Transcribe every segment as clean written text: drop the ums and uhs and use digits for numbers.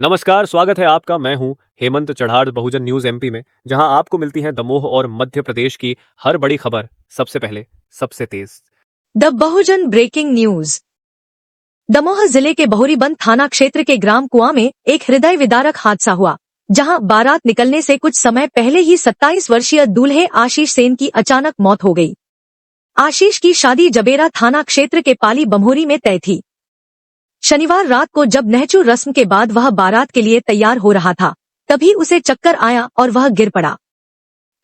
नमस्कार, स्वागत है आपका। मैं हूं हेमंत चढ़ाड़ बहुजन न्यूज एमपी में, जहां आपको मिलती है दमोह और मध्य प्रदेश की हर बड़ी खबर सबसे पहले, सबसे तेज। The Bahujan breaking news. Damoh जिले के बहुरीबंद थाना क्षेत्र के ग्राम कुआं में एक हृदय विदारक हादसा हुआ, जहां बारात निकलने से कुछ समय पहले ही 27 वर्षीय दूल्हे आशीष सेन की अचानक मौत हो गई। आशीष की शादी जबेरा थाना क्षेत्र के पाली बम्होरी में तय थी। शनिवार रात को जब नहचू रस्म के बाद वह बारात के लिए तैयार हो रहा था, तभी उसे चक्कर आया और वह गिर पड़ा।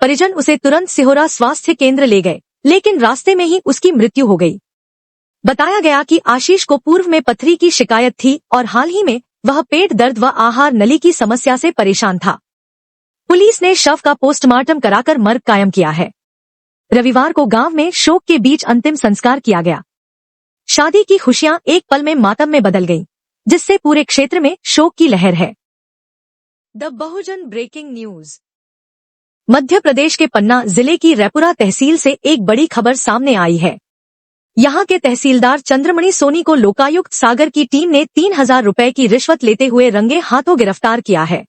परिजन उसे तुरंत सिहोरा स्वास्थ्य केंद्र ले गए, लेकिन रास्ते में ही उसकी मृत्यु हो गई। बताया गया कि आशीष को पूर्व में पथरी की शिकायत थी और हाल ही में वह पेट दर्द व आहार नली की समस्या से परेशान था। पुलिस ने शव का पोस्टमार्टम कराकर मर्ग कायम किया है। रविवार को गांव में शोक के बीच अंतिम संस्कार किया गया। शादी की खुशियां एक पल में मातम में बदल गईं, जिससे पूरे क्षेत्र में शोक की लहर है। The Bahujan breaking news. Madhya Pradesh के पन्ना जिले की रैपुरा तहसील से एक बड़ी खबर सामने आई है। यहां के तहसीलदार चंद्रमणि सोनी को लोकायुक्त सागर की टीम ने 3000 रुपए की रिश्वत लेते हुए रंगे हाथों गिरफ्तार किया है।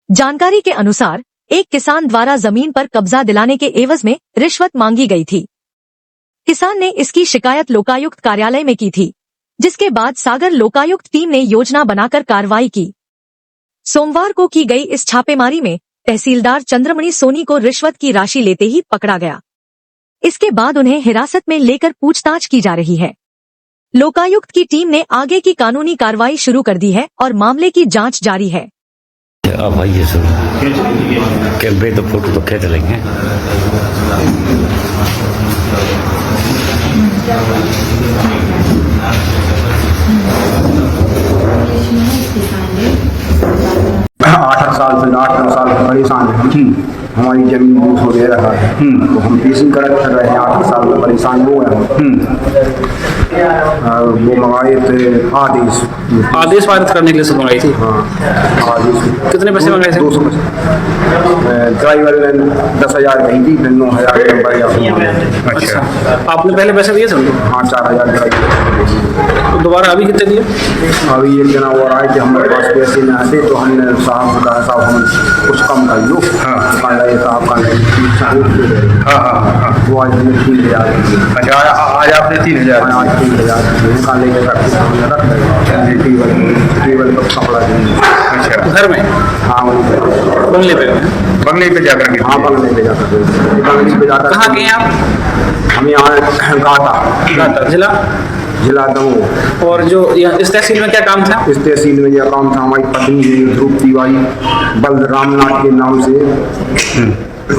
जानकारी के अनुसार एक किसान द्वारा जमीन पर कब्जा दिलाने के एवज में रिश्वत मांगी गई थी। किसान ने इसकी शिकायत लोकायुक्त कार्यालय में की थी, जिसके बाद सागर लोकायुक्त टीम ने योजना बनाकर कार्रवाई की। सोमवार को की गई इस छापेमारी में तहसीलदार चंद्रमणि सोनी को रिश्वत की राशि लेते ही पकड़ा गया। इसके बाद उन्हें हिरासत में लेकर पूछताछ की जा रही है। लोकायुक्त की टीम ने आगे की कानूनी कार्रवाई शुरू कर दी है और मामले की जांच जारी है। भाई ये सब कैमरे तो फोटो तो खींच लेंगे। आठ साल से 8-9 साल से परेशान है। हमारी जमीन बूथ वगैरह है, तो हम टीचिंग कर रहे हैं। 8 साल में परेशान हो गए वो मंगाए थे आदेश पारित करने के लिए सब मंगाई थी। हाँ, आदेश। कितने पैसे मंगाए थे? 200 ड्राइवर ने 10,000 कही थी, फिर 9,000। अच्छा, आपने पहले पैसे दिए थे उनको? हाँ, 4,000 ड्राइवर। तो दोबारा अभी कितने दिए? अभी एक जना और आए कि हमारे पास पैसे न आते, तो हमने साहब से कहा, साहब हम कुछ कम कर लो। हाँ, साहब का हाँ, वो आज हमें 3,000। अच्छा, आज आपने 3,000? आज 3,000 निकाल लेके रख टेबल पर कपड़ा देंगे। अच्छा, घर में? हाँ, बंगले पे? बंगले पे जाकर के? हाँ, बंगले पे जाकर बंगले पे जाकर। कहाँ गए आप? हम यहाँ गाता जिला दमोह। और जो इस तहसील में क्या काम था? इस तहसील में यह काम था, हमारी पत्नी है ध्रुव तिवारी बलरामनाथ के नाम से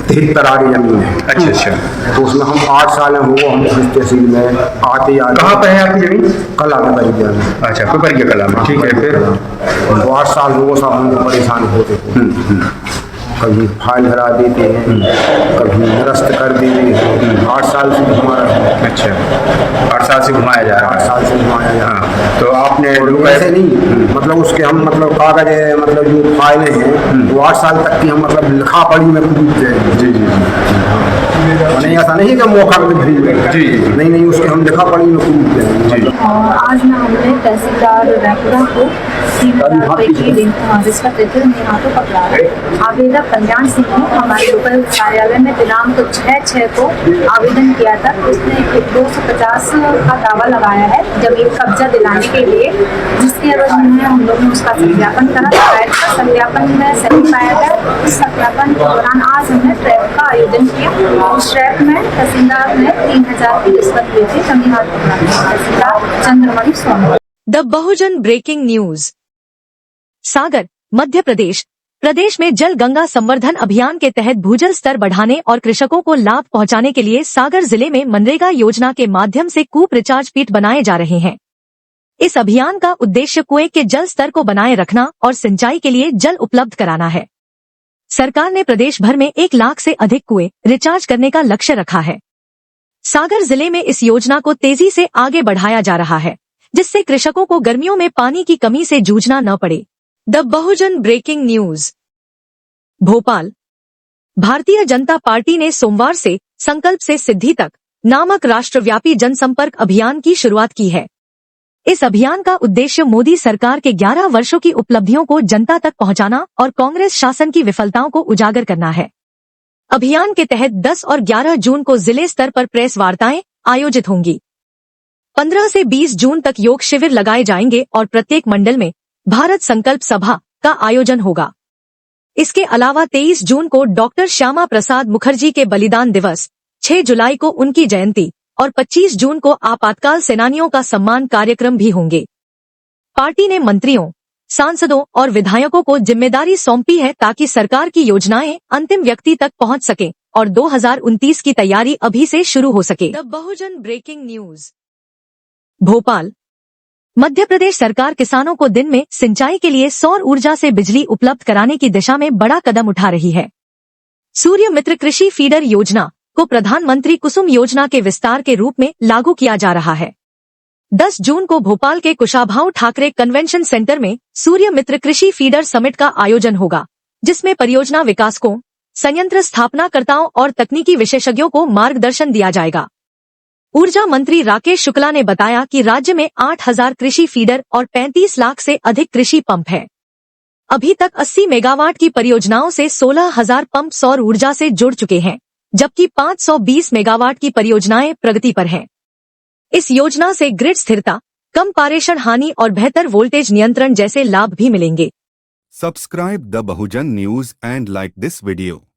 73 आगे जमीन है। अच्छा, तो उसमें हम 8 साल हो गए हम इस तहसील में आते। कहाँ पर है आपकी जमीन? कला के परिचय में। अच्छा, पिपर के कला में। ठीक है, फिर 8 साल हो गए सब हम परेशान होते थे। कभी फाइल हरा देते हैं, कभी निरस्त कर देते हैं। 8 साल से हमारा। अच्छा, 8 साल से घुमाया जा रहा है? 8 साल से घुमाया जा रहा है। तो आपने ऐसे नहीं, मतलब उसके हम मतलब कागज है, मतलब जो फाइलें हैं वो 8 साल तक की हम मतलब लिखा पढ़ी में कूदते हैं। जी, नहीं, ऐसा नहीं कि मौका मिल जी, नहीं, उसके हम लिखा पढ़ी में कूदते हैं। आज ना हमने तहसीलदार रैपुरा को 3,000 रुपए की रिश्वत देते हुए उनके हाथों पकड़ा है। आवेदक कल्याण सिंह ने हमारे लोकल कार्यालय में दिनांक 6/6 को आवेदन किया था। उसने 250 का दावा लगाया है जमीन कब्जा दिलाने के लिए, जिसके एवज में हम लोग ने उसका सत्यापन करा। का सत्यापन में सही पाया गया। इस सत्यापन के दौरान आज हमने ट्रैप का आयोजन किया। उस ट्रैप में तहसीलदार ने 3,000 की रिश्वत ली थी। जमीन हाथ पकड़ा तहसीलदार Chandramani Soni. The Bahujan breaking news. Sagar, Madhya Pradesh. प्रदेश में जल गंगा संवर्धन अभियान के तहत भूजल स्तर बढ़ाने और कृषकों को लाभ पहुंचाने के लिए सागर जिले में मनरेगा योजना के माध्यम से कूप रिचार्ज पीट बनाए जा रहे हैं। इस अभियान का उद्देश्य कुएं के जल स्तर को बनाए रखना और सिंचाई के लिए जल उपलब्ध कराना है। सरकार ने प्रदेश भर में 1 लाख से अधिक कुएं रिचार्ज करने का लक्ष्य रखा है। सागर जिले में इस योजना को तेजी से आगे बढ़ाया जा रहा है, जिससे कृषकों को गर्मियों में पानी की कमी से जूझना न पड़े। The Bahujan breaking news. Bhopal. Bharatiya Janata party ने सोमवार से संकल्प से सिद्धि तक नामक राष्ट्रव्यापी जनसंपर्क अभियान की शुरुआत की है। इस अभियान का उद्देश्य मोदी सरकार के 11 वर्षों की उपलब्धियों को जनता तक पहुंचाना और कांग्रेस शासन की विफलताओं को उजागर करना है। अभियान के तहत 10 और 11 जून को जिले स्तर पर प्रेस वार्ताएं आयोजित होंगी। 15 से 20 जून तक योग शिविर लगाए जाएंगे और प्रत्येक मंडल में भारत संकल्प सभा का आयोजन होगा। इसके अलावा 23 जून को डॉक्टर श्यामा प्रसाद मुखर्जी के बलिदान दिवस, 6 जुलाई को उनकी जयंती और 25 जून को आपातकाल सेनानियों का सम्मान कार्यक्रम भी होंगे। पार्टी ने मंत्रियों, सांसदों और विधायकों को जिम्मेदारी सौंपी है ताकि सरकार की योजनाएं अंतिम व्यक्ति तक पहुंच सके और 2029 की तैयारी अभी से शुरू हो सके। The Bahujan breaking news. Bhopal. Madhya Pradesh सरकार किसानों को दिन में सिंचाई के लिए सौर ऊर्जा से बिजली उपलब्ध कराने की दिशा में बड़ा कदम उठा रही है। सूर्य मित्र कृषि फीडर योजना को प्रधानमंत्री कुसुम योजना के विस्तार के रूप में लागू किया जा रहा है। 10 जून को भोपाल के कुशाभाऊ ठाकरे कन्वेंशन सेंटर में सूर्य मित्र कृषि फीडर समिट का आयोजन होगा, जिसमें परियोजना विकासकों, संयंत्र स्थापनाकर्ताओं और तकनीकी विशेषज्ञों को मार्गदर्शन दिया जाएगा। ऊर्जा मंत्री राकेश शुक्ला ने बताया कि राज्य में 8,000 कृषि फीडर और 35 लाख से अधिक कृषि पंप है। अभी तक 80 मेगावाट की परियोजनाओं से 16,000 पंप सौर ऊर्जा से जुड़ चुके हैं, जबकि 520 मेगावाट की परियोजनाएं प्रगति पर हैं। इस योजना से ग्रिड स्थिरता, कम पारेषण हानि और बेहतर वोल्टेज नियंत्रण जैसे लाभ भी मिलेंगे। Subscribe the Bahujan News and like this video.